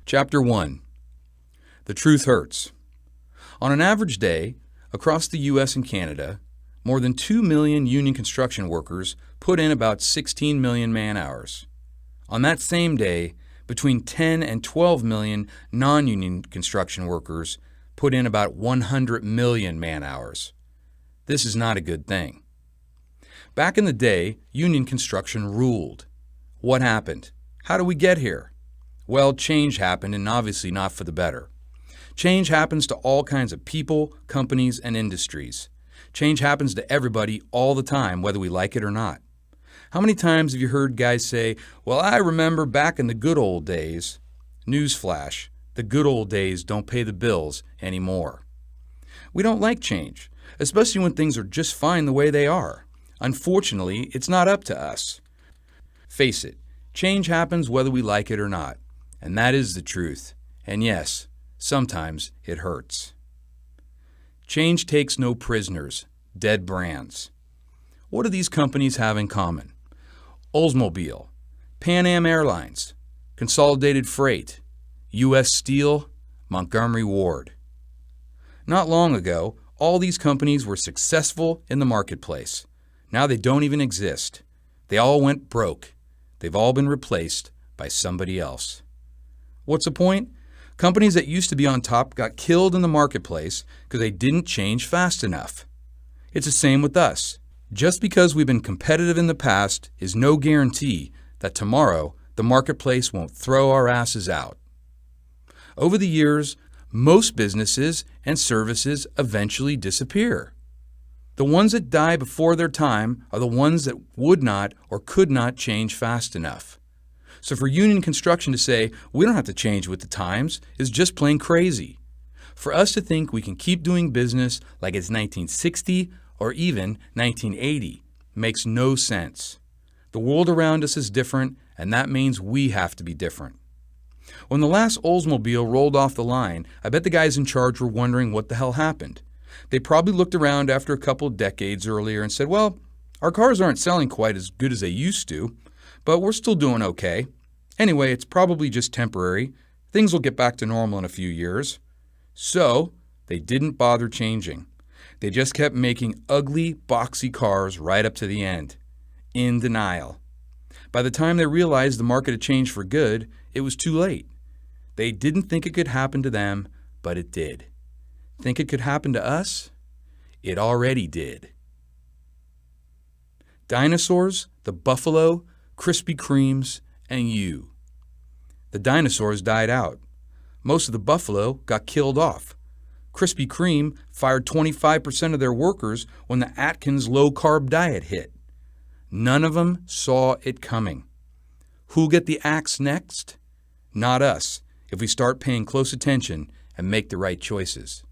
Chapter 1. The Truth Hurts. On an average day, across the U.S. and Canada, more than 2 million union construction workers put in about 16 million man-hours. On that same day, between 10 and 12 million non-union construction workers put in about 100 million man-hours. This is not a good thing. Back in the day, union construction ruled. What happened? How did we get here? Well, change happened, and obviously not for the better. Change happens to all kinds of people, companies, and industries. Change happens to everybody all the time, whether we like it or not. How many times have you heard guys say, "Well, I remember back in the good old days"? Newsflash, the good old days don't pay the bills anymore. We don't like change, especially when things are just fine the way they are. Unfortunately, it's not up to us. Face it, change happens whether we like it or not. And that is the truth. And yes, sometimes it hurts. Change takes no prisoners, dead brands. What do these companies have in common? Oldsmobile, Pan Am Airlines, Consolidated Freight, U.S. Steel, Montgomery Ward. Not long ago, all these companies were successful in the marketplace. Now they don't even exist. They all went broke. They've all been replaced by somebody else. What's the point? Companies that used to be on top got killed in the marketplace because they didn't change fast enough. It's the same with us. Just because we've been competitive in the past is no guarantee that tomorrow the marketplace won't throw our asses out. Over the years, most businesses and services eventually disappear. The ones that die before their time are the ones that would not or could not change fast enough. So for union construction to say, we don't have to change with the times, is just plain crazy. For us to think we can keep doing business like it's 1960 or even 1980 makes no sense. The world around us is different, and that means we have to be different. When the last Oldsmobile rolled off the line, I bet the guys in charge were wondering what the hell happened. They probably looked around after a couple decades earlier and said, well, our cars aren't selling quite as good as they used to, but we're still doing okay. Anyway, it's probably just temporary. Things will get back to normal in a few years. So, they didn't bother changing. They just kept making ugly, boxy cars right up to the end, in denial. By the time they realized the market had changed for good, it was too late. They didn't think it could happen to them, but it did. Think it could happen to us? It already did. Dinosaurs, the buffalo, Krispy Kremes, and you. The dinosaurs died out. Most of the buffalo got killed off. Krispy Kreme fired 25% of their workers when the Atkins low-carb diet hit. None of them saw it coming. Who'll get the axe next? Not us, if we start paying close attention and make the right choices.